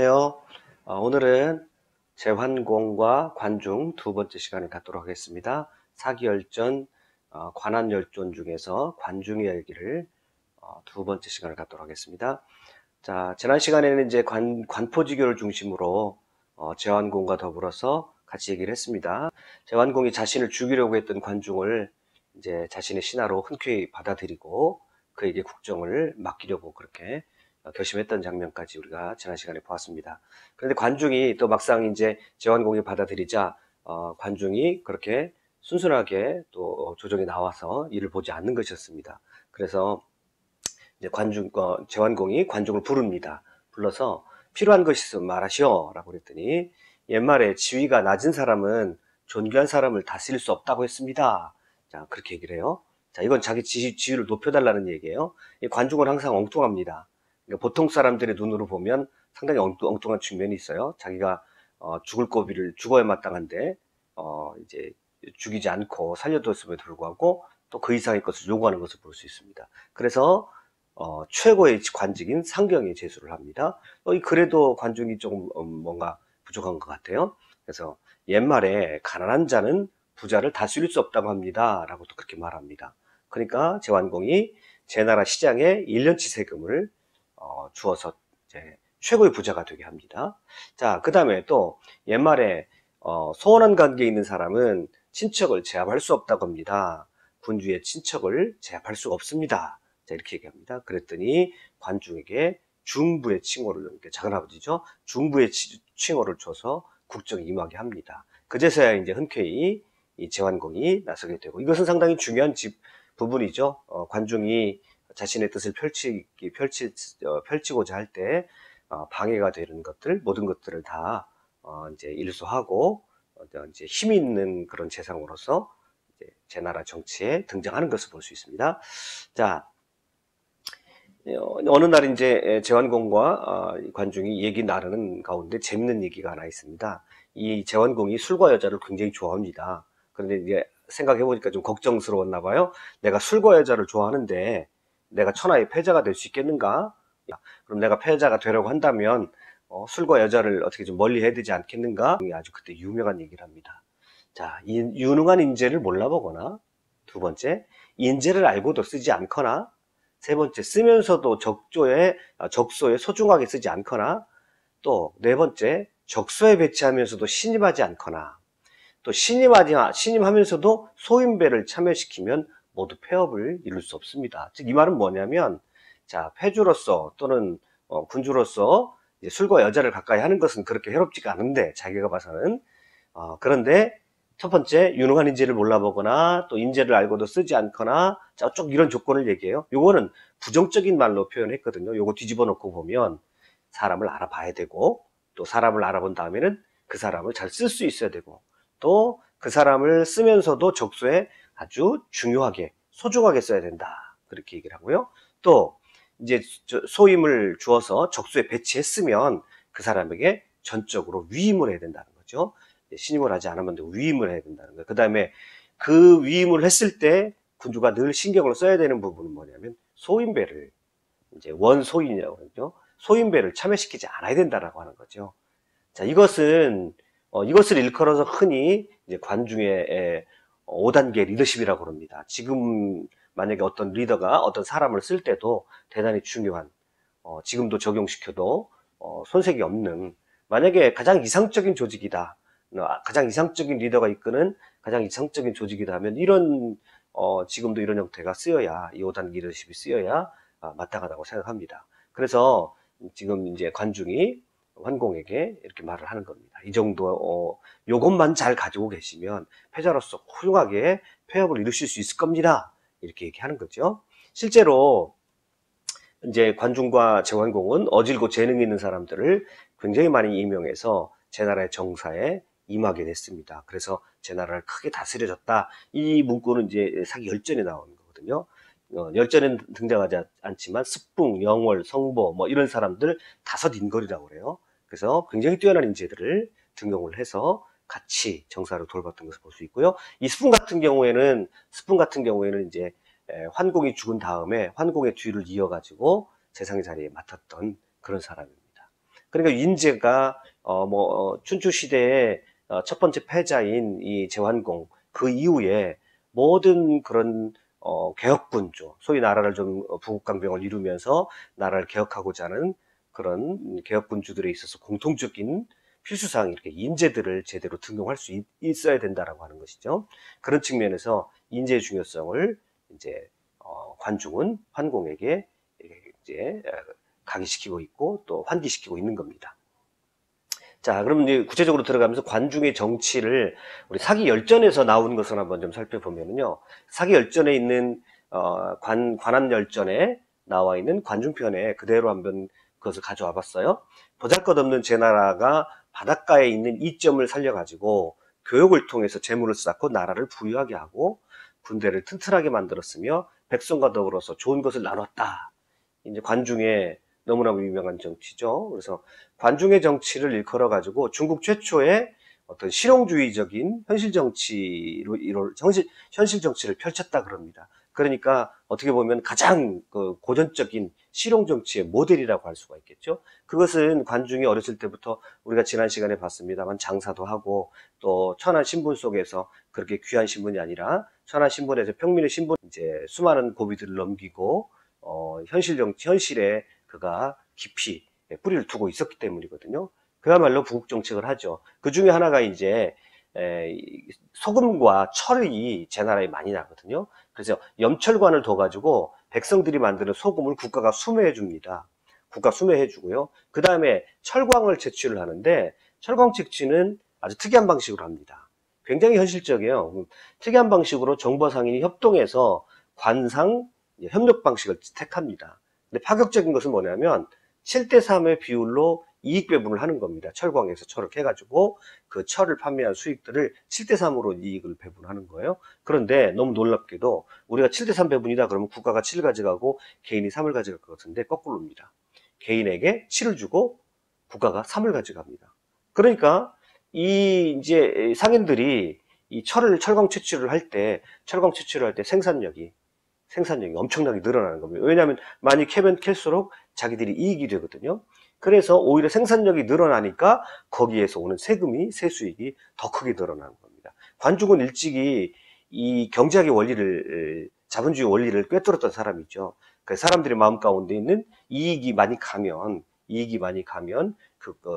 안녕하세요. 오늘은 제환공과 관중 두 번째 시간을 갖도록 하겠습니다. 사기열전, 관한열전 중에서 관중의 얘기를 두 번째 시간을 갖도록 하겠습니다. 자, 지난 시간에는 이제 관포지교를 중심으로 제환공과 더불어서 같이 얘기를 했습니다. 제환공이 자신을 죽이려고 했던 관중을 이제 자신의 신하로 흔쾌히 받아들이고 그에게 국정을 맡기려고 그렇게 결심했던 장면까지 우리가 지난 시간에 보았습니다. 그런데 관중이 또 막상 이제 제환공이 받아들이자 관중이 그렇게 순순하게 또 조정이 나와서 이를 보지 않는 것이었습니다. 그래서 이제 제환공이 관중을 부릅니다. 불러서 필요한 것이 있으면 말하시오 라고 그랬더니 옛말에 지위가 낮은 사람은 존귀한 사람을 다스릴 수 없다고 했습니다. 자, 그렇게 얘기를 해요. 자, 이건 자기 지위를 높여달라는 얘기예요. 이 관중은 항상 엉뚱합니다. 그러니까 보통 사람들의 눈으로 보면 상당히 엉뚱한 측면이 있어요. 자기가 죽을 고비를 죽어야 마땅한데 이제 죽이지 않고 살려뒀음에도 불구하고 또 그 이상의 것을 요구하는 것을 볼 수 있습니다. 그래서 최고의 관직인 상경에 제수를 합니다. 그래도 관중이 조금 뭔가 부족한 것 같아요. 그래서 옛말에 가난한 자는 부자를 다스릴 수 없다고 합니다. 라고 또 그렇게 말합니다. 그러니까 제환공이 제나라 시장에 1년치 세금을 주어서 이제 최고의 부자가 되게 합니다. 자, 그 다음에 또 옛말에 소원한 관계에 있는 사람은 친척을 제압할 수 없다고 합니다. 군주의 친척을 제압할 수 없습니다. 자, 이렇게 얘기합니다. 그랬더니 관중에게 중부의 칭호를, 그러니까 작은아버지죠. 중부의 칭호를 줘서 국정에 임하게 합니다. 그제서야 이제 흔쾌히 이 제환공이 나서게 되고, 이것은 상당히 중요한 부분이죠. 관중이 자신의 뜻을 펼치고자 할 때 방해가 되는 것들, 모든 것들을 다 이제 일소하고 이제 힘이 있는 그런 재상으로서 이제 제나라 정치에 등장하는 것을 볼 수 있습니다. 자, 어느 날 이제 제환공과 관중이 얘기 나누는 가운데 재밌는 얘기가 하나 있습니다. 이 제환공이 술과 여자를 굉장히 좋아합니다. 그런데 이제 생각해 보니까 좀 걱정스러웠나 봐요. 내가 술과 여자를 좋아하는데 내가 천하의 패자가 될 수 있겠는가? 그럼 내가 패자가 되려고 한다면 술과 여자를 어떻게 좀 멀리 해야 되지 않겠는가? 아주 그때 유명한 얘기를 합니다. 자, 유능한 인재를 몰라보거나, 두 번째, 인재를 알고도 쓰지 않거나, 세 번째, 쓰면서도 적소에 소중하게 쓰지 않거나, 또 네 번째, 적소에 배치하면서도 신임하지 않거나, 또 신임하면서도 소인배를 참여시키면 모두 폐업을 이룰 수 없습니다. 즉, 이 말은 뭐냐면, 자, 패주로서 또는 군주로서 술과 여자를 가까이 하는 것은 그렇게 해롭지가 않은데, 자기가 봐서는. 그런데 첫 번째, 유능한 인재를 몰라보거나 또 인재를 알고도 쓰지 않거나, 자, 쭉 이런 조건을 얘기해요. 요거는 부정적인 말로 표현했거든요. 요거 뒤집어 놓고 보면 사람을 알아봐야 되고, 또 사람을 알아본 다음에는 그 사람을 잘 쓸 수 있어야 되고, 또 그 사람을 쓰면서도 적소에 아주 중요하게 소중하게 써야 된다, 그렇게 얘기를 하고요. 또 이제 소임을 주어서 적소에 배치했으면 그 사람에게 전적으로 위임을 해야 된다는 거죠. 신임을 하지 않으면 위임을 해야 된다는 거예요. 그 다음에 그 위임을 했을 때 군주가 늘 신경을 써야 되는 부분은 뭐냐면 소인배를, 이제 원소인이라고 그러죠. 소인배를 참여시키지 않아야 된다라고 하는 거죠. 자, 이것을 일컬어서 흔히 이제 관중의 5단계 리더십이라고 합니다. 지금 만약에 어떤 리더가 어떤 사람을 쓸 때도 대단히 중요한, 지금도 적용시켜도 손색이 없는, 만약에 가장 이상적인 조직이다, 가장 이상적인 리더가 이끄는 가장 이상적인 조직이다 하면 지금도 이런 형태가 쓰여야, 이 5단계 리더십이 쓰여야 마땅하다고 생각합니다. 그래서 지금 이제 관중이 환공에게 이렇게 말을 하는 겁니다. 이 정도 요것만 잘 가지고 계시면 패자로서 훌륭하게 폐업을 이루실 수 있을 겁니다. 이렇게 얘기하는 거죠. 실제로 이제 관중과 제환공은 어질고 재능 있는 사람들을 굉장히 많이 임명해서 제나라의 정사에 임하게 됐습니다. 그래서 제나라를 크게 다스려졌다. 이 문구는 이제 사기 열전에 나오는 거거든요. 열전엔 등장하지 않지만 스풍, 영월, 성보 뭐 이런 사람들 5인걸이라고 그래요. 그래서 굉장히 뛰어난 인재들을 등용을 해서 같이 정사를 돌봤던 것을 볼 수 있고요. 이 스풍 같은 경우에는 이제 환공이 죽은 다음에 환공의 뒤를 이어가지고 재상의 자리에 맡았던 그런 사람입니다. 그러니까 인제가 춘추 시대의 첫 번째 패자인 이 제환공 그 이후에 모든 그런 개혁군주, 소위 나라를 좀 부국강병을 이루면서 나라를 개혁하고자 하는 그런 개혁군주들에 있어서 공통적인 필수사항이 이렇게 인재들을 제대로 등용할 수 있어야 된다라고 하는 것이죠. 그런 측면에서 인재의 중요성을 이제 관중은 환공에게 이제 각인시키고 있고 또 환기시키고 있는 겁니다. 자, 그럼 이제 구체적으로 들어가면서 관중의 정치를 우리 사기열전에서 나온 것을 한번 좀 살펴보면요. 사기열전에 있는 관한열전에 나와 있는 관중편에 그대로 한번 그것을 가져와 봤어요. 보잘것없는 제 나라가 바닷가에 있는 이점을 살려가지고 교육을 통해서 재물을 쌓고 나라를 부유하게 하고 군대를 튼튼하게 만들었으며 백성과 더불어서 좋은 것을 나눴다. 이제 관중의 너무나 유명한 정치죠. 그래서 관중의 정치를 일컬어 가지고 중국 최초의 어떤 실용주의적인 현실 정치로 현실 정치를 펼쳤다 그럽니다. 그러니까 어떻게 보면 가장 고전적인 실용 정치의 모델이라고 할 수가 있겠죠. 그것은 관중이 어렸을 때부터 우리가 지난 시간에 봤습니다만 장사도 하고 또 천안 신분 속에서 그렇게 귀한 신분이 아니라 천안 신분에서 평민의 신분 이제 수많은 고비들을 넘기고 현실에 그가 깊이 뿌리를 두고 있었기 때문이거든요. 그야말로 부국 정책을 하죠. 그 중에 하나가 이제 소금과 철이 제 나라에 많이 나거든요. 그래서 염철관을 둬가지고 백성들이 만드는 소금을 국가가 수매해 줍니다. 국가 수매해 주고요. 그 다음에 철광을 채취를 하는데 철광 채취는 아주 특이한 방식으로 합니다. 굉장히 현실적이에요. 특이한 방식으로 정보 상인이 협동해서 관상 협력 방식을 택합니다. 근데 파격적인 것은 뭐냐면 7대3의 비율로 이익 배분을 하는 겁니다. 철광에서 철을 캐가지고 그 철을 판매한 수익들을 7대3으로 이익을 배분하는 거예요. 그런데 너무 놀랍게도 우리가 7대3 배분이다 그러면 국가가 7을 가져가고 개인이 3을 가져갈 것 같은데 거꾸로입니다. 개인에게 7을 주고 국가가 3을 가져갑니다. 그러니까 이 이제 상인들이 이 철광 채취를 할 때 생산력이 엄청나게 늘어나는 겁니다. 왜냐하면 많이 캐면 캘수록 자기들이 이익이 되거든요. 그래서 오히려 생산력이 늘어나니까 거기에서 오는 세수익이 더 크게 늘어나는 겁니다. 관중은 일찍이 이 경제학의 원리를, 자본주의 원리를 꿰뚫었던 사람이죠. 그래서 사람들의 마음 가운데 있는 이익이 많이 가면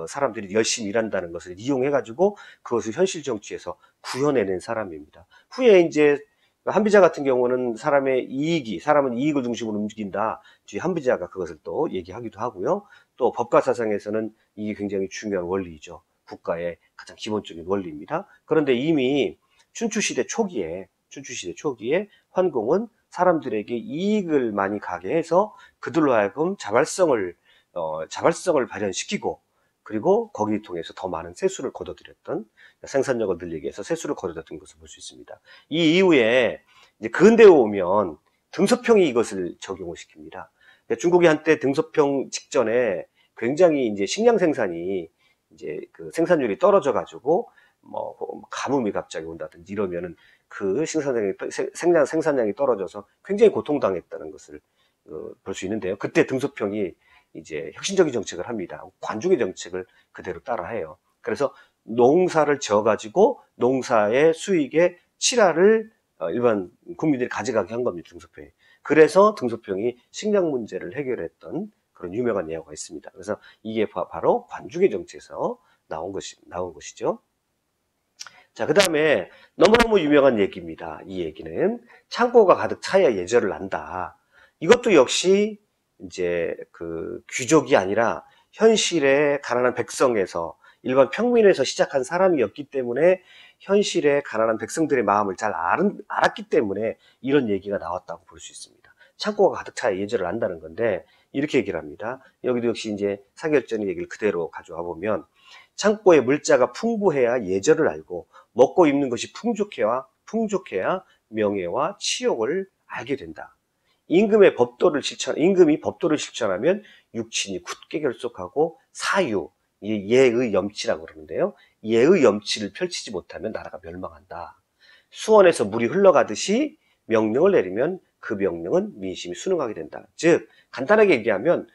사람들이 열심히 일한다는 것을 이용해가지고 그것을 현실 정치에서 구현해낸 사람입니다. 후에 이제 한비자 같은 경우는 사람은 이익을 중심으로 움직인다. 뒤에 한비자가 그것을 또 얘기하기도 하고요. 또 법과 사상에서는 이게 굉장히 중요한 원리이죠. 국가의 가장 기본적인 원리입니다. 그런데 이미 춘추시대 초기에 환공은 사람들에게 이익을 많이 가게 해서 그들로 하여금 자발성을 발현시키고 그리고 거기를 통해서 더 많은 세수를 거둬들였던 생산력을 늘리기 위해서 세수를 거둬들였던 것을 볼 수 있습니다. 이 이후에 이제 근대에 오면 등소평이 이것을 적용을 시킵니다. 중국이 한때 등소평 직전에 굉장히 이제 식량 생산이 이제 그 생산율이 떨어져 가지고 가뭄이 갑자기 온다든지 이러면은 그 생산량이 떨어져서 굉장히 고통당했다는 것을 볼 수 있는데요. 그때 등소평이 이제 혁신적인 정책을 합니다. 관중의 정책을 그대로 따라해요. 그래서 농사를 지어가지고 농사의 수익의 7할을 일반 국민들이 가져가게 한 겁니다. 등소평이. 그래서 등소평이 식량 문제를 해결했던 그런 유명한 예화가 있습니다. 그래서 이게 바로 관중의 정치에서 나온 것이죠. 자, 그 다음에 너무너무 유명한 얘기입니다. 이 얘기는 창고가 가득 차야 예절을 한다. 이것도 역시 이제 그 귀족이 아니라 현실의 가난한 백성에서 일반 평민에서 시작한 사람이었기 때문에 현실의 가난한 백성들의 마음을 잘 알았기 때문에 이런 얘기가 나왔다고 볼 수 있습니다. 창고가 가득 차야 예절을 한다는 건데 이렇게 얘기를 합니다. 여기도 역시 이제 사기열전의 얘기를 그대로 가져와 보면 창고에 물자가 풍부해야 예절을 알고 먹고 입는 것이 풍족해야 명예와 치욕을 알게 된다. 임금이 법도를 실천하면 육친이 굳게 결속하고 사유, 예의 염치라고 그러는데요. 예의 염치를 펼치지 못하면 나라가 멸망한다. 수원에서 물이 흘러가듯이 명령을 내리면 그 명령은 민심이 순응하게 된다. 즉 간단하게 얘기하면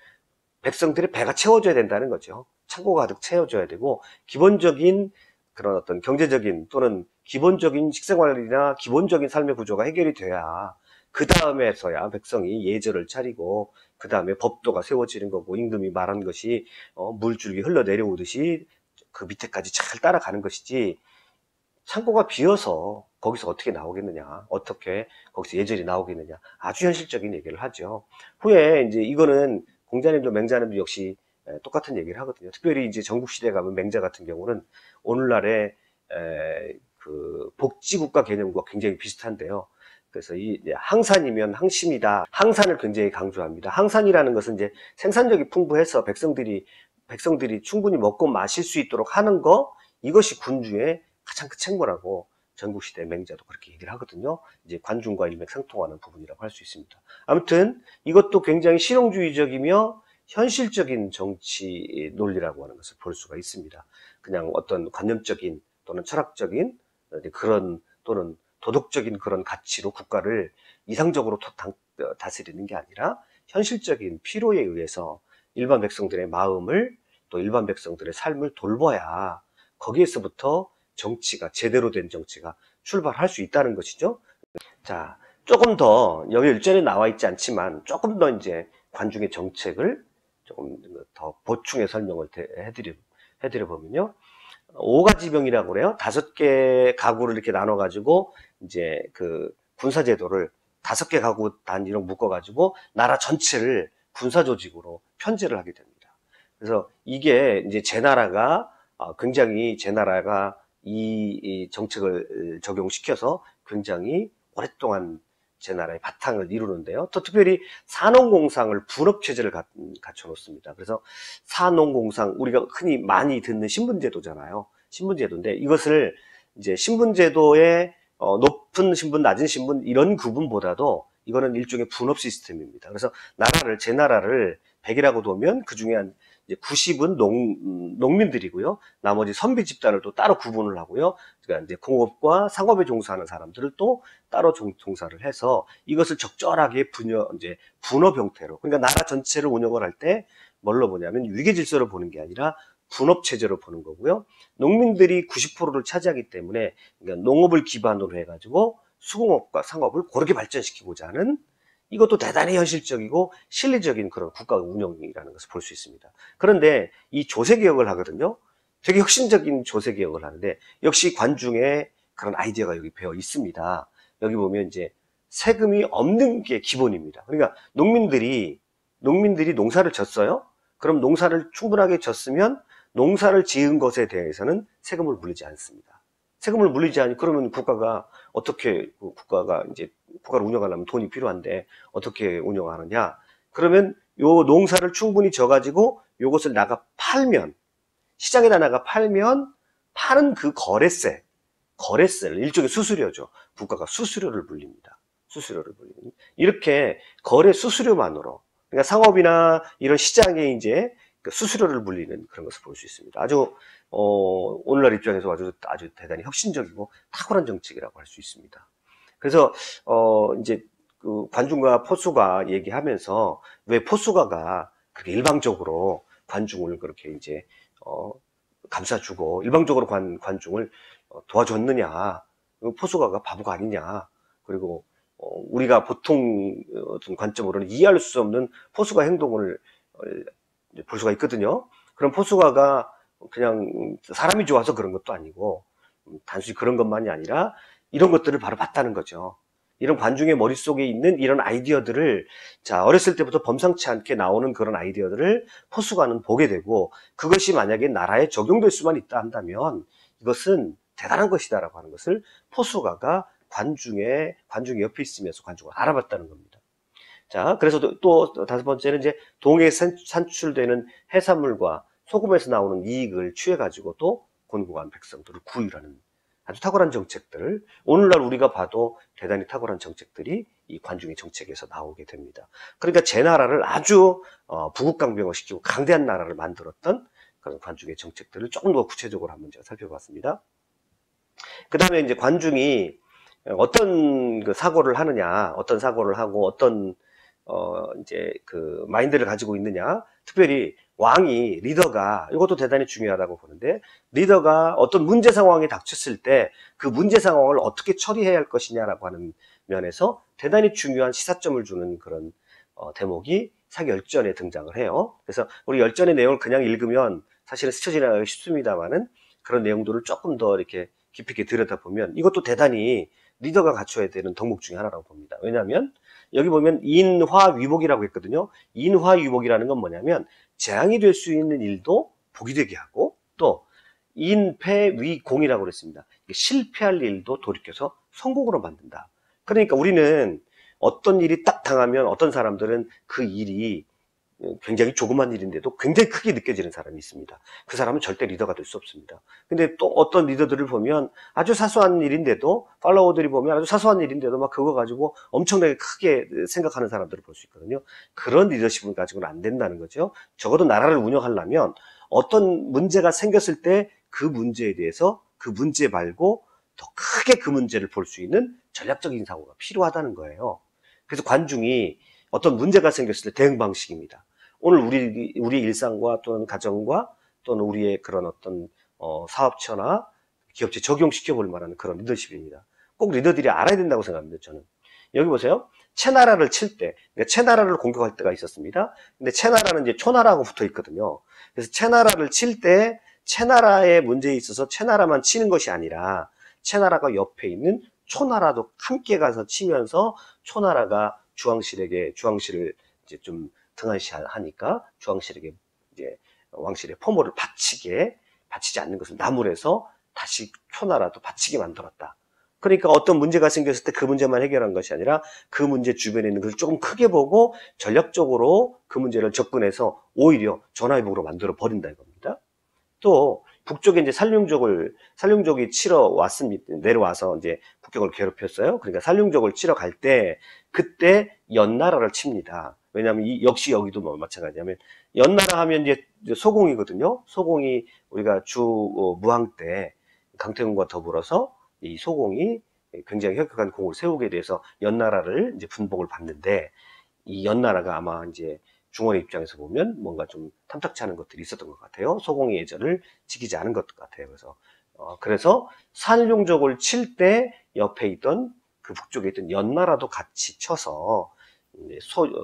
백성들의 배가 채워져야 된다는 거죠. 창고가 가득 채워져야 되고, 기본적인 그런 어떤 경제적인 또는 기본적인 식생활이나 기본적인 삶의 구조가 해결이 돼야 그 다음에서야 백성이 예절을 차리고 그 다음에 법도가 세워지는 거고, 임금이 말한 것이 물줄기 흘러내려오듯이 그 밑에까지 잘 따라가는 것이지, 창고가 비어서 거기서 어떻게 나오겠느냐, 어떻게 거기서 예절이 나오겠느냐, 아주 현실적인 얘기를 하죠. 후에 이제 이거는 공자님도 맹자님도 역시 똑같은 얘기를 하거든요. 특별히 이제 전국시대에 가면 맹자 같은 경우는 오늘날의 그 복지국가 개념과 굉장히 비슷한데요. 그래서 이 항산이면 항심이다. 항산을 굉장히 강조합니다. 항산이라는 것은 이제 생산력이 풍부해서 백성들이 충분히 먹고 마실 수 있도록 하는 거, 이것이 군주의 가장 큰 책무라고 전국시대 맹자도 그렇게 얘기를 하거든요. 이제 관중과 일맥상통하는 부분이라고 할 수 있습니다. 아무튼 이것도 굉장히 실용주의적이며 현실적인 정치 논리라고 하는 것을 볼 수가 있습니다. 그냥 어떤 관념적인 또는 철학적인 그런 또는 도덕적인 그런 가치로 국가를 이상적으로 다스리는 게 아니라 현실적인 필요에 의해서 일반 백성들의 마음을 또 일반 백성들의 삶을 돌봐야 거기에서부터 정치가, 제대로 된 정치가 출발할 수 있다는 것이죠. 자, 조금 더 여기 일전에 나와 있지 않지만 조금 더 이제 관중의 정책을 조금 더 보충해 설명을 해드려 보면요, 5가지병이라고 그래요. 5개 가구를 이렇게 나눠 가지고 이제 그 군사 제도를 5개 가구 단위로 묶어 가지고 나라 전체를 군사 조직으로 편제를 하게 됩니다. 그래서 이게 이제 제 나라가 이 정책을 적용시켜서 굉장히 오랫동안 제 나라의 바탕을 이루는데요. 또 특별히 산업공상을 분업체제를 갖춰 놓습니다. 그래서 산업공상, 우리가 흔히 많이 듣는 신분제도잖아요. 신분제도인데 이것을 이제 신분제도의 높은 신분, 낮은 신분 이런 구분보다도 이거는 일종의 분업 시스템입니다. 그래서 제 나라를 100이라고 두면 그 중에 한 90은 농민들이고요. 나머지 선비 집단을 또 따로 구분을 하고요. 그러니까 이제 공업과 상업에 종사하는 사람들을 또 따로 종사를 해서 이것을 적절하게 분업 형태로, 그러니까 나라 전체를 운영을 할 때 뭘로 보냐면 위계 질서로 보는 게 아니라 분업 체제로 보는 거고요. 농민들이 90%를 차지하기 때문에, 그러니까 농업을 기반으로 해가지고 수공업과 상업을 고르게 발전시키고자 하는, 이것도 대단히 현실적이고 실리적인 그런 국가 운영이라는 것을 볼 수 있습니다. 그런데 이 조세개혁을 하거든요. 되게 혁신적인 조세개혁을 하는데 역시 관중의 그런 아이디어가 여기 배어 있습니다. 여기 보면 이제 세금이 없는 게 기본입니다. 그러니까 농민들이 농사를 졌어요. 그럼 농사를 충분하게 졌으면 농사를 지은 것에 대해서는 세금을 물리지 않습니다. 세금을 물리지 않으니 그러면 국가가 이제 국가를 운영하려면 돈이 필요한데 어떻게 운영하느냐? 그러면 요 농사를 충분히 져가지고 요것을 팔면, 시장에다 팔면 파는 그 거래세를, 일종의 수수료죠. 국가가 수수료를 물립니다. 이렇게 거래 수수료만으로, 그러니까 상업이나 이런 시장에 이제 그 수수료를 물리는 그런 것을 볼 수 있습니다. 아주 오늘날 입장에서 아주 대단히 혁신적이고 탁월한 정책이라고 할 수 있습니다. 그래서 이제 그 관중과 포수가 얘기하면서 왜 포수가가 그렇게 일방적으로 관중을 그렇게 이제 감싸주고 일방적으로 관중을 도와줬느냐? 포수가가 바보가 아니냐? 그리고 우리가 보통 어떤 관점으로는 이해할 수 없는 포수가 행동을 볼 수가 있거든요. 그럼 포수가가 그냥 사람이 좋아서 그런 것도 아니고 단순히 그런 것만이 아니라 이런 것들을 바로 봤다는 거죠. 이런 관중의 머릿속에 있는 이런 아이디어들을, 자, 어렸을 때부터 범상치 않게 나오는 그런 아이디어들을 포수가는 보게 되고, 그것이 만약에 나라에 적용될 수만 있다 한다면 이것은 대단한 것이다라고 하는 것을 포수가가 관중이 옆에 있으면서 관중을 알아봤다는 겁니다. 자, 그래서 또 5번째는 이제 동해에 산출되는 해산물과 소금에서 나오는 이익을 취해가지고 또 곤고한 백성들을 구휼하는 아주 탁월한 정책들을, 오늘날 우리가 봐도 대단히 탁월한 정책들이 이 관중의 정책에서 나오게 됩니다. 그러니까 제 나라를 아주 부국강병화시키고 강대한 나라를 만들었던 그런 관중의 정책들을 조금 더 구체적으로 한번 제가 살펴봤습니다. 그 다음에 이제 관중이 어떤 그 사고를 하느냐, 어떤 사고를 하고 어떤 이제 그 마인드를 가지고 있느냐. 특별히 왕이, 리더가, 이것도 대단히 중요하다고 보는데, 리더가 어떤 문제 상황이 닥쳤을 때 그 문제 상황을 어떻게 처리해야 할 것이냐라고 하는 면에서 대단히 중요한 시사점을 주는 그런 대목이 사기열전에 등장을 해요. 그래서 우리 열전의 내용을 그냥 읽으면 사실은 스쳐 지나가기 쉽습니다만은 그런 내용들을 조금 더 이렇게 깊이 있게 들여다보면 이것도 대단히 리더가 갖춰야 되는 덕목 중에 하나라고 봅니다. 왜냐하면 여기 보면 인화위복이라고 했거든요. 인화위복이라는 건 뭐냐면 재앙이 될 수 있는 일도 복이 되게 하고, 또 인패위공이라고 그랬습니다. 실패할 일도 돌이켜서 성공으로 만든다. 그러니까 우리는 어떤 일이 딱 당하면 어떤 사람들은 그 일이 굉장히 조그만 일인데도 굉장히 크게 느껴지는 사람이 있습니다. 그 사람은 절대 리더가 될 수 없습니다. 근데 또 어떤 리더들을 보면 아주 사소한 일인데도, 팔로워들이 보면 아주 사소한 일인데도 막 그거 가지고 엄청나게 크게 생각하는 사람들을 볼 수 있거든요. 그런 리더십을 가지고는 안 된다는 거죠. 적어도 나라를 운영하려면 어떤 문제가 생겼을 때 그 문제에 대해서 그 문제 말고 더 크게 그 문제를 볼 수 있는 전략적인 사고가 필요하다는 거예요. 그래서 관중이 어떤 문제가 생겼을 때 대응 방식입니다. 오늘 우리 일상과 또는 가정과 또는 우리의 그런 어떤 사업처나 기업체에 적용시켜 볼 만한 그런 리더십입니다. 꼭 리더들이 알아야 된다고 생각합니다, 저는. 여기 보세요. 채나라를 칠 때, 그러니까 채나라를 공격할 때가 있었습니다. 근데 채나라는 이제 초나라하고 붙어 있거든요. 그래서 채나라를 칠 때 채나라의 문제에 있어서 채나라만 치는 것이 아니라 채나라가 옆에 있는 초나라도 함께 가서 치면서 초나라가 주왕실을 이제 좀 등한시하니까 주왕실에게 이제 왕실의 포모를 바치지 않는 것을 나무래서 다시 초나라도 바치게 만들었다. 그러니까 어떤 문제가 생겼을 때 그 문제만 해결한 것이 아니라 그 문제 주변에 있는 것을 조금 크게 보고 전략적으로 그 문제를 접근해서 오히려 전화위복으로 만들어 버린다 이겁니다. 또 북쪽에 이제 살룡족이 치러 왔습니다. 내려와서 이제 북경을 괴롭혔어요. 그러니까 살룡족을 치러 갈 때 그때 연나라를 칩니다. 왜냐하면 역시 여기도 뭐 마찬가지냐면 연나라 하면 이제 소공이거든요. 소공이 우리가 무항 때 강태공과 더불어서 이 소공이 굉장히 혁혁한 공을 세우게 돼서 연나라를 이제 분복을 받는데, 이 연나라가 아마 이제 중원의 입장에서 보면 뭔가 좀 탐탁치 않은 것들이 있었던 것 같아요. 소공의 예절을 지키지 않은 것 같아요. 그래서 산룡족을 칠 때 옆에 있던 그 북쪽에 있던 연나라도 같이 쳐서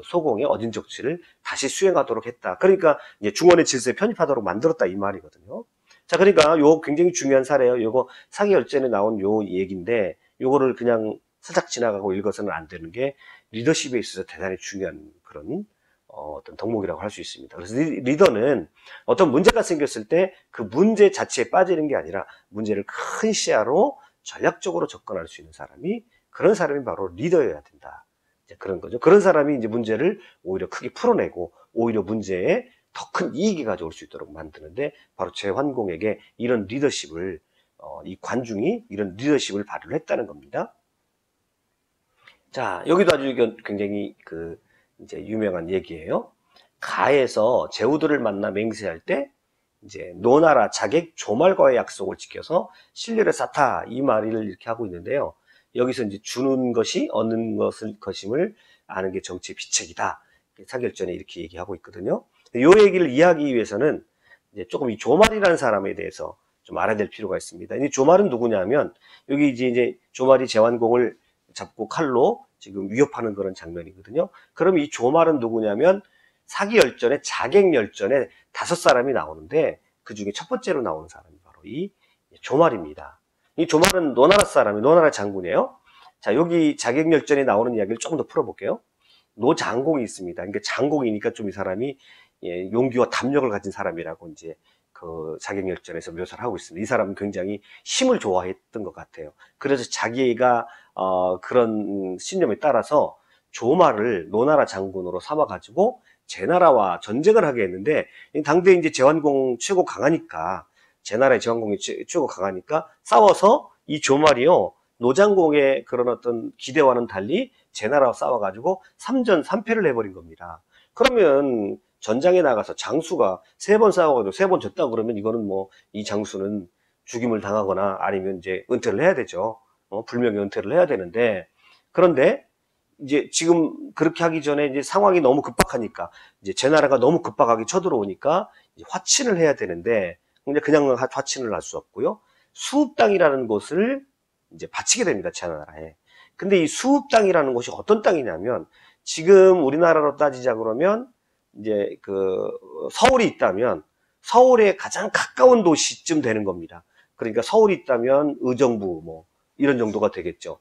소공의 어진 적치를 다시 수행하도록 했다. 그러니까 이제 중원의 질서에 편입하도록 만들었다 이 말이거든요. 자, 그러니까 요 굉장히 중요한 사례예요. 요거 사기열전에 나온 요 얘기인데 요거를 그냥 살짝 지나가고 읽어서는 안 되는 게 리더십에 있어서 대단히 중요한 그런 어떤 덕목이라고 할 수 있습니다. 그래서 리더는 어떤 문제가 생겼을 때 그 문제 자체에 빠지는 게 아니라 문제를 큰 시야로 전략적으로 접근할 수 있는 그런 사람이 바로 리더여야 된다. 이제 그런 거죠. 그런 사람이 이제 문제를 오히려 크게 풀어내고 오히려 문제에 더 큰 이익이 가져올 수 있도록 만드는데 바로 제환공에게 이런 리더십을 이 관중이 이런 리더십을 발휘를 했다는 겁니다. 자, 여기도 아주 굉장히 이제 유명한 얘기예요. 가에서 제후들을 만나 맹세할 때 이제 노나라 자객 조말과의 약속을 지켜서 신뢰를 쌓다 이 말을 이렇게 하고 있는데요. 여기서 이제 주는 것이 얻는 것임을 아는 게 정치의 비책이다. 사기열전에 이렇게 얘기하고 있거든요. 이 얘기를 이해하기 위해서는 이제 조금 이 조말이라는 사람에 대해서 좀 알아야 될 필요가 있습니다. 이 조말은 누구냐면 여기 이제 조말이 제환공을 잡고 칼로 지금 위협하는 그런 장면이거든요. 그럼 이 조말은 누구냐면 사기열전에 자객열전에 5사람이 나오는데 그 중에 첫 번째로 나오는 사람이 바로 이 조말입니다. 이 조말은 노나라 사람이 노나라 장군이에요. 자, 여기 자객열전에 나오는 이야기를 조금 더 풀어볼게요. 노장공이 있습니다. 그러니까 장공이니까 좀 이 사람이 용기와 담력을 가진 사람이라고 이제 그 자객열전에서 묘사를 하고 있습니다. 이 사람은 굉장히 힘을 좋아했던 것 같아요. 그래서 자기가 그런 신념에 따라서 조말을 노나라 장군으로 삼아가지고 제나라와 전쟁을 하게 했는데, 당대 이제 제환공 최고 강하니까, 제나라의 제환공이 최고 강하니까 싸워서 이 조말이요 노장공의 그런 어떤 기대와는 달리 제나라와 싸워가지고 3전 3패를 해버린 겁니다. 그러면 전장에 나가서 장수가 3번 싸워가지고 3번 졌다 그러면 이거는 뭐 이 장수는 죽임을 당하거나 아니면 이제 은퇴를 해야 되죠. 불명예 은퇴를 해야 되는데, 그런데 이제 지금 그렇게 하기 전에 이제 상황이 너무 급박하니까 이제 제 나라가 너무 급박하게 쳐들어오니까 이제 화친을 해야 되는데 그냥 화친을 할 수 없고요. 수읍 땅이라는 곳을 이제 바치게 됩니다. 제 나라에. 근데 이 수읍 땅이라는 곳이 어떤 땅이냐면 지금 우리나라로 따지자 그러면 이제 그 서울이 있다면 서울에 가장 가까운 도시쯤 되는 겁니다. 그러니까 서울이 있다면 의정부 뭐 이런 정도가 되겠죠.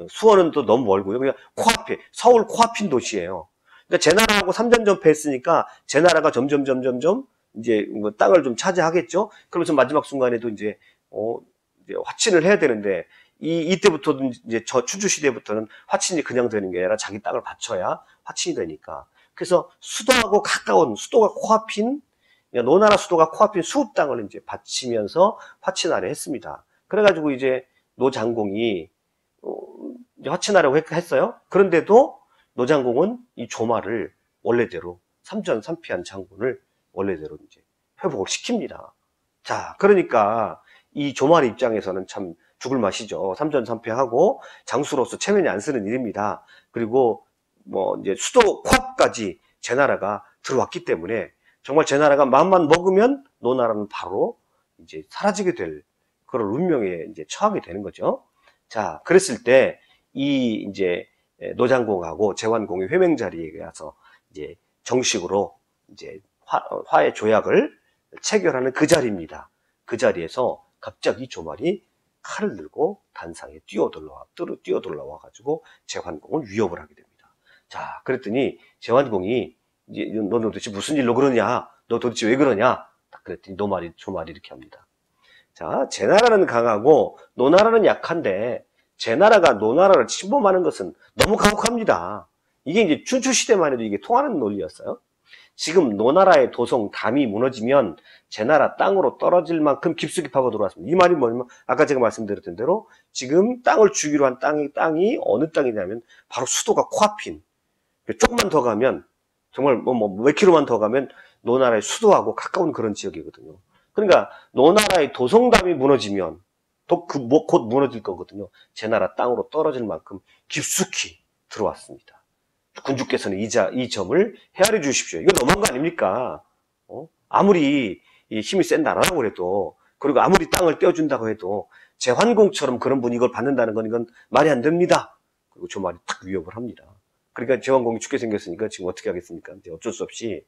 수원은 또 너무 멀고요. 그냥 코앞에 서울 코앞인 도시예요. 그러니까 제 나라하고 3전 전패했으니까 제 나라가 점점 이제 뭐 땅을 좀 차지하겠죠. 그러면서 마지막 순간에도 이제 화친을 해야 되는데 이때부터는 이제 저 춘추 시대부터는 화친이 그냥 되는 게 아니라 자기 땅을 바쳐야 화친이 되니까. 그래서 수도하고 가까운 수도가 코앞인 노나라 수도가 코앞인 수읍 땅을 이제 바치면서 화친하려 했습니다. 그래가지고 이제 노장공이 화친하려고 했어요. 그런데도 노장공은 이 조마를 원래대로 삼전삼패한 장군을 원래대로 이제 회복을 시킵니다. 자, 그러니까 이 조마의 입장에서는 참 죽을 맛이죠. 삼전삼패하고 장수로서 체면이 안 쓰는 일입니다. 그리고 뭐 이제 수도 코앞까지 제 나라가 들어왔기 때문에 정말 제 나라가 마음만 먹으면 노나라는 바로 이제 사라지게 될 그런 운명에 이제 처하게 되는 거죠. 자, 그랬을 때 이 이제 노장공하고 제환공의 회맹 자리에 가서 이제 정식으로 이제 화해 조약을 체결하는 그 자리입니다. 그 자리에서 갑자기 조말이 칼을 들고 단상에 뛰어들어와 가지고 제환공을 위협을 하게 됩니다. 자, 그랬더니 제환공이 이제 너 도대체 무슨 일로 그러냐? 너 도대체 왜 그러냐? 딱 그랬더니 조말이 이렇게 합니다. 자, 제 나라는 강하고 노나라는 약한데 제 나라가 노나라를 침범하는 것은 너무 가혹합니다. 이게 이제 춘추 시대만 해도 이게 통하는 논리였어요. 지금 노나라의 도성 담이 무너지면 제 나라 땅으로 떨어질 만큼 깊숙이 파고 들어왔습니다. 이 말이 뭐냐면 아까 제가 말씀드렸던 대로 지금 땅을 주기로 한 땅이 어느 땅이냐면 바로 수도가 코앞인 조금만 더 가면 정말 몇 킬로만 더 가면 노나라의 수도하고 가까운 그런 지역이거든요. 그러니까 노나라의 도성담이 무너지면 곧 무너질 거거든요. 제 나라 땅으로 떨어질 만큼 깊숙이 들어왔습니다. 군주께서는 이 점을 헤아려 주십시오. 이거 너무한 거 아닙니까? 아무리 힘이 센 나라라고 해도 그리고 아무리 땅을 떼어준다고 해도 제환공처럼 그런 분이 이걸 받는다는 건 이건 말이 안 됩니다. 그리고 조말이 탁 위협을 합니다. 그러니까 제환공이 죽게 생겼으니까 지금 어떻게 하겠습니까? 이제 어쩔 수 없이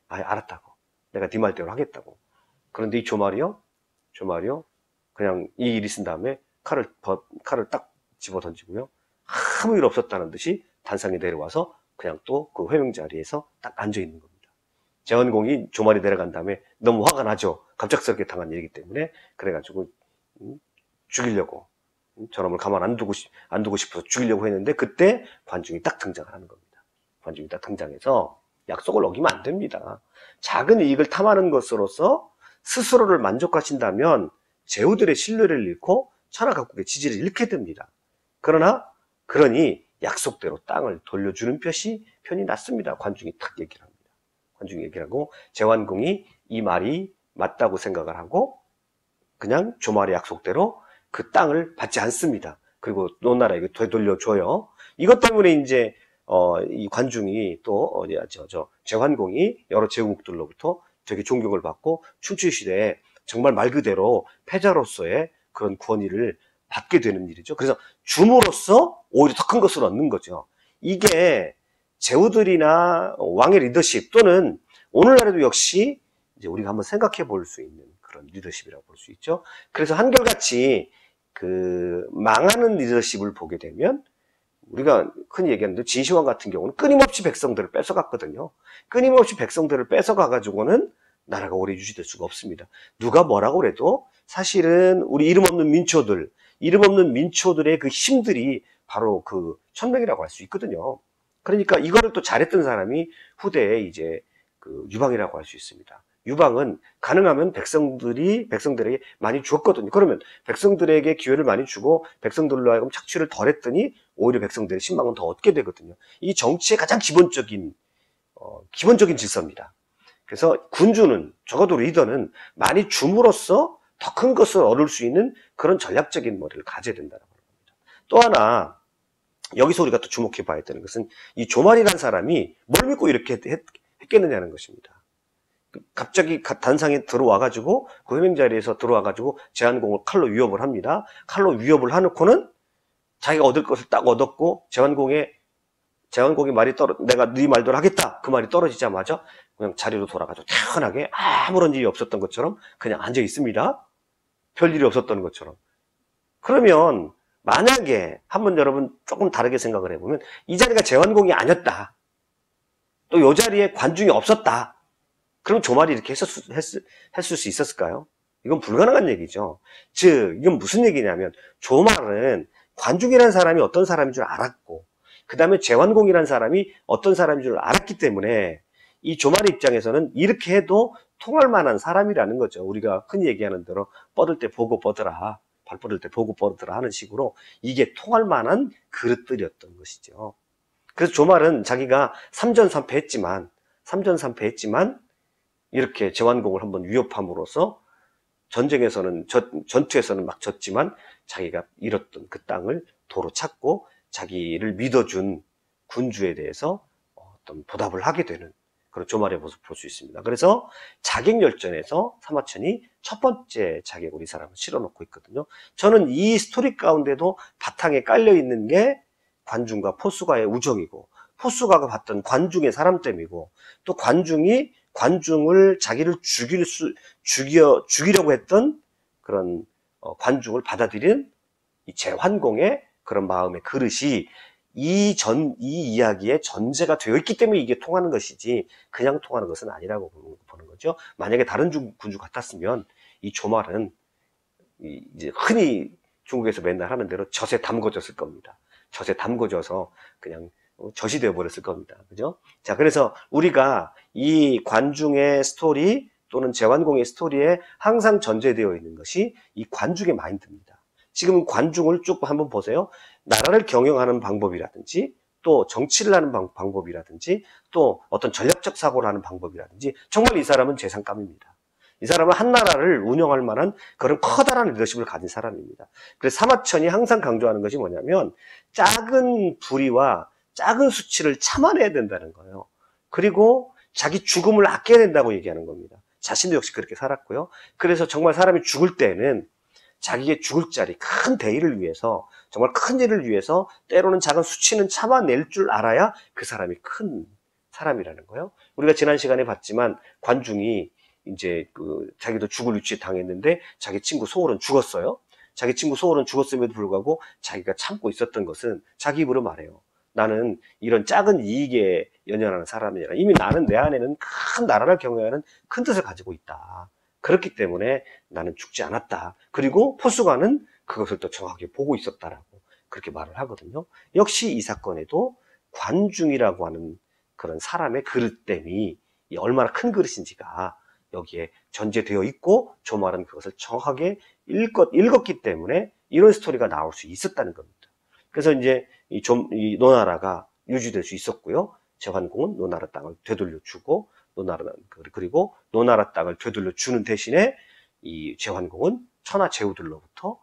알았다고. 내가 네 말대로 하겠다고. 그런데 이 조말이요? 그냥 이 일 있은 다음에 칼을 딱 집어 던지고요. 아무 일 없었다는 듯이 단상에 내려와서 그냥 또 그 회명 자리에서 딱 앉아 있는 겁니다. 제헌공이 조말이 내려간 다음에 너무 화가 나죠. 갑작스럽게 당한 일이기 때문에 그래가지고 죽이려고 저놈을 가만 안 두고 싶어서 죽이려고 했는데 그때 관중이 딱 등장을 하는 겁니다. 관중이 딱 등장해서 약속을 어기면 안 됩니다. 작은 이익을 탐하는 것으로서 스스로를 만족하신다면 제후들의 신뢰를 잃고 천하각국의 지지를 잃게 됩니다. 그러니 약속대로 땅을 돌려주는 편이 낫습니다. 관중이 탁 얘기를 합니다. 관중이 얘기를 하고 제환공이 이 말이 맞다고 생각을 하고 그냥 조말의 약속대로 그 땅을 받지 않습니다. 그리고 노나라에게 되돌려줘요. 이것 때문에 이제 이 관중이 또 제환공이 여러 제국들로부터 되게 존경을 받고 춘추 시대에 정말 말 그대로 패자로서의 그런 권위를 받게 되는 일이죠. 그래서 줌으로써 오히려 더 큰 것을 얻는 거죠. 이게 제후들이나 왕의 리더십 또는 오늘날에도 역시 이제 우리가 한번 생각해 볼 수 있는 그런 리더십이라고 볼 수 있죠. 그래서 한결같이 그 망하는 리더십을 보게 되면 우리가 흔히 얘기하는데 진시황 같은 경우는 끊임없이 백성들을 뺏어갔거든요. 끊임없이 백성들을 뺏어가가지고는 나라가 오래 유지될 수가 없습니다. 누가 뭐라고 그래도 사실은 우리 이름 없는 민초들의 그 힘들이 바로 그 천명이라고 할 수 있거든요. 그러니까 이거를 또 잘했던 사람이 후대에 이제 그 유방이라고 할 수 있습니다. 유방은 가능하면 백성들에게 많이 주었거든요. 그러면 백성들에게 기회를 많이 주고 백성들로 하여금 착취를 덜 했더니 오히려 백성들의 신망은 더 얻게 되거든요. 이 정치의 가장 기본적인 질서입니다. 그래서 군주는 적어도 리더는 많이 줌으로써 더 큰 것을 얻을 수 있는 그런 전략적인 머리를 가져야 된다고 합니다. 또 하나 여기서 우리가 또 주목해 봐야 되는 것은 이 조말이라는 사람이 뭘 믿고 이렇게 했겠느냐는 것입니다. 갑자기 단상에 들어와가지고 그 회명 자리에서 들어와가지고 제한공을 칼로 위협을 합니다. 칼로 위협을 해놓고는 자기가 얻을 것을 딱 얻었고 제한공의 말이 내가 네 말대로 하겠다 그 말이 떨어지자마자 그냥 자리로 돌아가죠. 편하게 아무런 일이 없었던 것처럼 그냥 앉아 있습니다. 별일이 없었던 것처럼. 그러면 만약에 한번 여러분 조금 다르게 생각을 해보면 이 자리가 제한공이 아니었다. 또 이 자리에 관중이 없었다. 그럼 조말이 이렇게 했을 수 있었을까요? 이건 불가능한 얘기죠. 즉 이건 무슨 얘기냐면 조말은 관중이라는 사람이 어떤 사람인 줄 알았고 그 다음에 제환공이라는 사람이 어떤 사람인 줄 알았기 때문에 이 조말의 입장에서는 이렇게 해도 통할 만한 사람이라는 거죠. 우리가 흔히 얘기하는 대로 뻗을 때 보고 뻗으라, 발 뻗을 때 보고 뻗으라 하는 식으로 이게 통할 만한 그릇들이었던 것이죠. 그래서 조말은 자기가 3전 3패 했지만 이렇게 제환공을 한번 위협함으로써 전투에서는 막 졌지만 자기가 잃었던 그 땅을 도로 찾고 자기를 믿어준 군주에 대해서 어떤 보답을 하게 되는 그런 조말의 모습을 볼 수 있습니다. 그래서 자객열전에서 사마천이 첫 번째 자객을 이 사람을 실어놓고 있거든요. 저는 이 스토리 가운데도 바탕에 깔려 있는 게 관중과 포수가의 우정이고 포수가가 봤던 관중의 사람됨이고 또 관중을 자기를 죽이려고 했던 그런 관중을 받아들인 이 제환공의 그런 마음의 그릇이 이 이야기의 전제가 되어 있기 때문에 이게 통하는 것이지 그냥 통하는 것은 아니라고 보는 거죠. 만약에 다른 군주 같았으면 이 조말은 이제 흔히 중국에서 맨날 하는 대로 젖에 담궈졌을 겁니다. 젖에 담궈져서 그냥 젖이 되어 버렸을 겁니다. 그죠? 자, 그래서 우리가 이 관중의 스토리 또는 제환공의 스토리에 항상 전제되어 있는 것이 이 관중의 마인드입니다. 지금 관중을 쭉 한번 보세요. 나라를 경영하는 방법이라든지 또 정치를 하는 방법이라든지 또 어떤 전략적 사고를 하는 방법이라든지 정말 이 사람은 재상감입니다. 이 사람은 한 나라를 운영할 만한 그런 커다란 리더십을 가진 사람입니다. 그래서 사마천이 항상 강조하는 것이 뭐냐면 작은 불의와 작은 수치를 참아내야 된다는 거예요. 그리고 자기 죽음을 아껴야 된다고 얘기하는 겁니다. 자신도 역시 그렇게 살았고요. 그래서 정말 사람이 죽을 때는 자기의 죽을 자리, 큰 대의를 위해서, 정말 큰 일을 위해서 때로는 작은 수치는 참아낼 줄 알아야 그 사람이 큰 사람이라는 거예요. 우리가 지난 시간에 봤지만 관중이 이제 자기도 죽을 위치에 당했는데 자기 친구 소홀은 죽었어요. 자기 친구 소홀은 죽었음에도 불구하고 자기가 참고 있었던 것은 자기 입으로 말해요. 나는 이런 작은 이익에 연연하는 사람이 아니라 이미 나는 내 안에는 큰 나라를 경영하는 큰 뜻을 가지고 있다. 그렇기 때문에 나는 죽지 않았다. 그리고 포수가는 그것을 또 정확하게 보고 있었다라고 그렇게 말을 하거든요. 역시 이 사건에도 관중이라고 하는 그런 사람의 그릇됨이 얼마나 큰 그릇인지가 여기에 전제되어 있고 조말은 그것을 정확하게 읽었기 때문에 이런 스토리가 나올 수 있었다는 겁니다. 그래서 이제 이 노나라가 유지될 수 있었고요. 제환공은 노나라 땅을 되돌려 주고 그리고 노나라 땅을 되돌려 주는 대신에 이 제환공은 천하 제후들로부터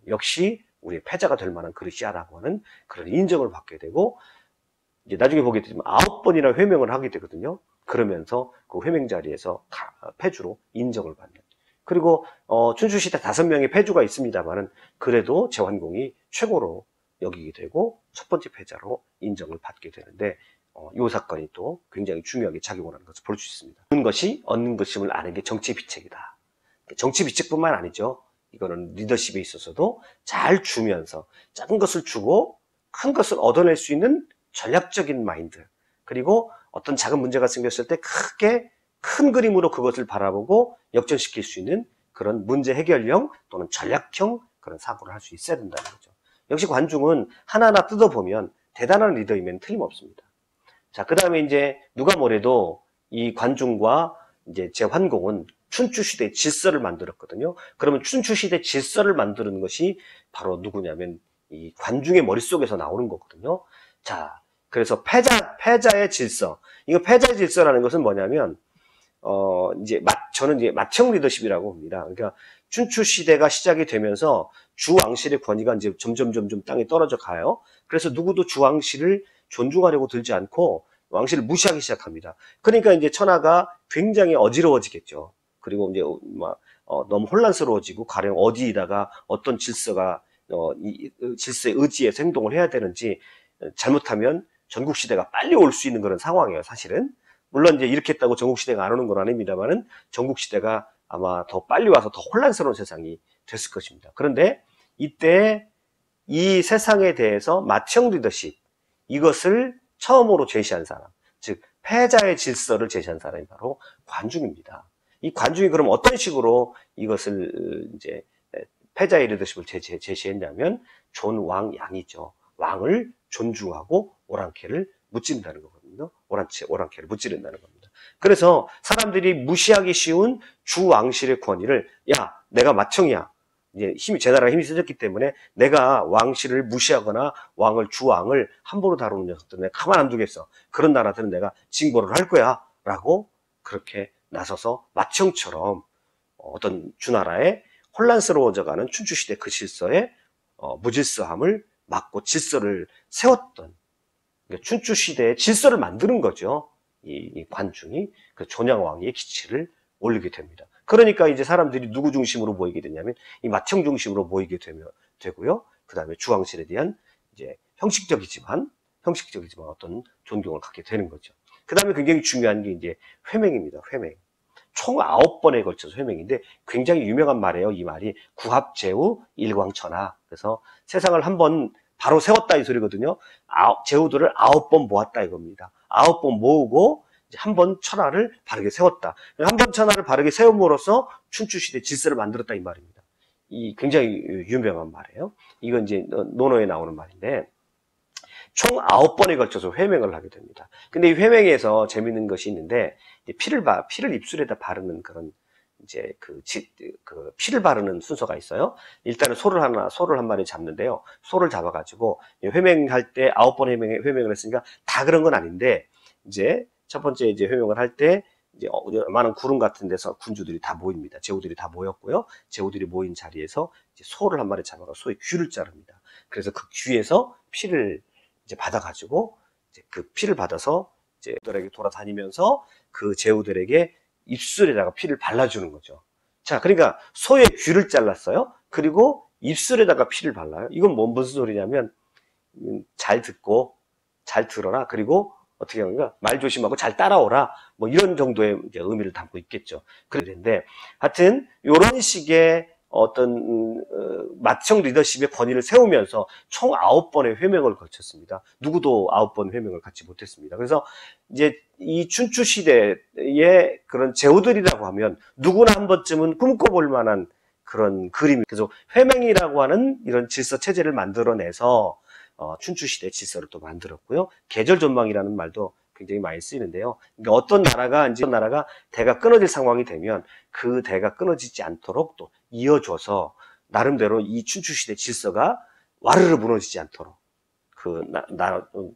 역시 우리의 패자가 될 만한 그릇이야라고 하는 그런 인정을 받게 되고 이제 나중에 보게 되면 9번이나 회명을 하게 되거든요. 그러면서 그 회명 자리에서 패주로 인정을 받는. 그리고 춘추시대 5명의 패주가 있습니다만은 그래도 제환공이 최고로 여기게 되고 첫 번째 패자로 인정을 받게 되는데 이 사건이 또 굉장히 중요하게 작용을 하는 것을 볼 수 있습니다. 얻는 것임을 아는 게 정치 비책이다. 정치 비책뿐만 아니죠. 이거는 리더십에 있어서도 잘 주면서 작은 것을 주고 큰 것을 얻어낼 수 있는 전략적인 마인드, 그리고 어떤 작은 문제가 생겼을 때 크게 큰 그림으로 그것을 바라보고 역전시킬 수 있는 그런 문제 해결형 또는 전략형 그런 사고를 할 수 있어야 된다는 거죠. 역시 관중은 하나하나 뜯어보면 대단한 리더이면 틀림없습니다. 자, 그 다음에 이제 누가 뭐래도 이 관중과 이제 제환공은 춘추시대의 질서를 만들었거든요. 그러면 춘추시대 질서를 만드는 것이 바로 누구냐면 이 관중의 머릿속에서 나오는 거거든요. 자, 그래서 패자의 질서. 이거 패자의 질서라는 것은 뭐냐면, 저는 이제 맏형 리더십이라고 봅니다. 그러니까 춘추 시대가 시작이 되면서 주왕실의 권위가 이제 점점 땅에 떨어져 가요. 그래서 누구도 주왕실을 존중하려고 들지 않고 왕실을 무시하기 시작합니다. 그러니까 이제 천하가 굉장히 어지러워지겠죠. 그리고 이제 너무 혼란스러워지고 가령 어디에다가 어떤 질서가 이 질서에 의지해서 행동을 해야 되는지 잘못하면 전국 시대가 빨리 올 수 있는 그런 상황이에요, 사실은. 물론 이제 이렇게 했다고 전국 시대가 안 오는 건 아닙니다만은 전국 시대가 아마 더 빨리 와서 더 혼란스러운 세상이 됐을 것입니다. 그런데 이때 이 세상에 대해서 맏형 리더십, 이것을 처음으로 제시한 사람, 즉 패자의 질서를 제시한 사람이 바로 관중입니다. 이 관중이 그럼 어떤 식으로 이것을 이제 패자의 리더십을 제시했냐면 존왕양이죠. 왕을 존중하고 오랑캐를 무찌른다는 거거든요. 오랑캐를 무찌른다는 겁니다. 그래서 사람들이 무시하기 쉬운 주왕실의 권위를 야, 내가 맏형이야. 이제 제 나라가 힘이 세졌기 때문에 내가 왕실을 무시하거나 주왕을 함부로 다루는 녀석들은 내가 가만 안 두겠어. 그런 나라들은 내가 징벌을 할 거야. 라고 그렇게 나서서 맏형처럼 어떤 주나라의 혼란스러워져가는 춘추시대 그 질서의 무질서함을 막고 질서를 세웠던, 그러니까 춘추시대의 질서를 만드는 거죠. 이 관중이 그 존양왕의 기치를 올리게 됩니다. 그러니까 이제 사람들이 누구 중심으로 모이게 되냐면 이 맏형 중심으로 모이게 되고요. 그 다음에 주왕실에 대한 이제 형식적이지만 어떤 존경을 갖게 되는 거죠. 그 다음에 굉장히 중요한 게 이제 회맹입니다. 회맹. 총 9번에 걸쳐서 회맹인데 굉장히 유명한 말이에요. 이 말이 구합제우 일광천하. 그래서 세상을 한번 바로 세웠다 이 소리거든요. 제후들을 9번 모았다 이겁니다. 9번 모으고 한 번 천하를 바르게 세웠다. 한 번 천하를 바르게 세움으로써 춘추시대 질서를 만들었다 이 말입니다. 이 굉장히 유명한 말이에요. 이건 이제 논어에 나오는 말인데 총 9번에 걸쳐서 회맹을 하게 됩니다. 근데 이 회맹에서 재밌는 것이 있는데 피를 입술에다 바르는 그런 이제 그 피를 바르는 순서가 있어요. 일단은 소를 한 마리 잡는데요. 소를 잡아가지고 회맹할 때 9번 회맹을 했으니까 다 그런 건 아닌데 이제 첫 번째 이제 회명을 할 때 이제 많은 구름 같은 데서 군주들이 다 모입니다. 제후들이 다 모였고요. 제후들이 모인 자리에서 이제 소를 한 마리 잡아가 소의 귀를 자릅니다. 그래서 그 귀에서 피를 이제 받아가지고 이제 그 피를 받아서 이제 들에게 돌아다니면서 그 제후들에게 입술에다가 피를 발라주는 거죠. 자, 그러니까 소의 귀를 잘랐어요. 그리고 입술에다가 피를 발라요. 이건 무슨 소리냐면 잘 듣고 잘 들어라. 그리고 어떻게 하는가? 말 조심하고 잘 따라오라. 뭐 이런 정도의 이제 의미를 담고 있겠죠. 그런데 하여튼 이런 식의 어떤 맏형 리더십의 권위를 세우면서 총 9번의 회명을 거쳤습니다. 누구도 9번 회명을 갖지 못했습니다. 그래서 이제 이 춘추 시대의 그런 제후들이라고 하면 누구나 한 번쯤은 꿈꿔볼 만한 그런 그림. 그래서 회명이라고 하는 이런 질서 체제를 만들어내서 춘추 시대 질서를 또 만들었고요. 계절존망이라는 말도 굉장히 많이 쓰이는데요. 그러니까 어떤 나라가 대가 끊어질 상황이 되면 그 대가 끊어지지 않도록 또 이어줘서 나름대로 이 춘추 시대 질서가 와르르 무너지지 않도록 그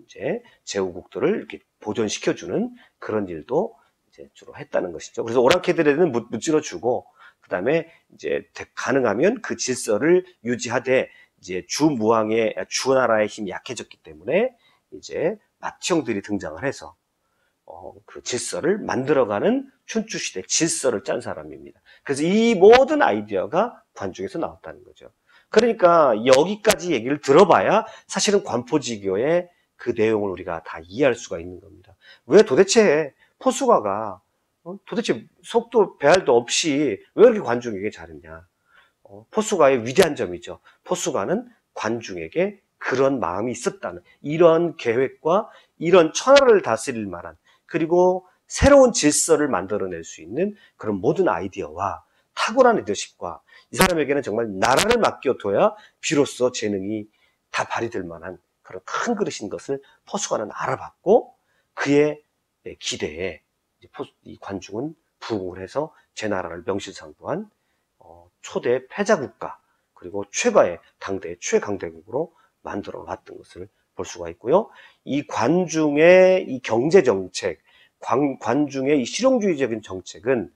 이제 제후국들을 이렇게 보존시켜주는 그런 일도 이제 주로 했다는 것이죠. 그래서 오랑캐들에는 무찌러주고 그 다음에 이제 가능하면 그 질서를 유지하되 이제 주나라의 힘이 약해졌기 때문에 이제 맏형들이 등장을 해서 그 질서를 만들어가는 춘추시대 질서를 짠 사람입니다. 그래서 이 모든 아이디어가 관중에서 나왔다는 거죠. 그러니까 여기까지 얘기를 들어봐야 사실은 관포지교의 그 내용을 우리가 다 이해할 수가 있는 겁니다. 왜 도대체 포수가가 도대체 속도 배알도 없이 왜 이렇게 관중에게 잘했냐. 포수가의 위대한 점이죠. 포수가는 관중에게 그런 마음이 있었다는 이런 계획과 이런 천하를 다스릴 만한 그리고 새로운 질서를 만들어낼 수 있는 그런 모든 아이디어와 탁월한 리더십과 이 사람에게는 정말 나라를 맡겨둬야 비로소 재능이 다 발휘될 만한 그런 큰 그릇인 것을 포수가는 알아봤고 그의 기대에 이 관중은 부응을 해서 제 나라를 명실상부한 초대 패자국가 그리고 최과의 당대의 최강대국으로 만들어 놨던 것을 볼 수가 있고요. 이 관중의 이 경제정책, 관중의 이 실용주의적인 정책은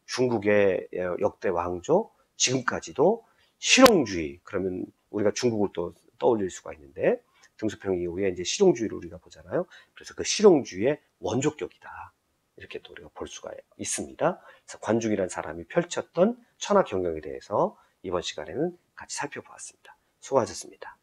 중국의 역대 왕조 지금까지도 실용주의, 그러면 우리가 중국을 또 떠올릴 수가 있는데, 등소평 이후에 이제 실용주의를 우리가 보잖아요. 그래서 그 실용주의의 원조격이다. 이렇게 또 우리가 볼 수가 있습니다. 그래서 관중이라는 사람이 펼쳤던 천하 경영에 대해서 이번 시간에는 같이 살펴보았습니다. 수고하셨습니다.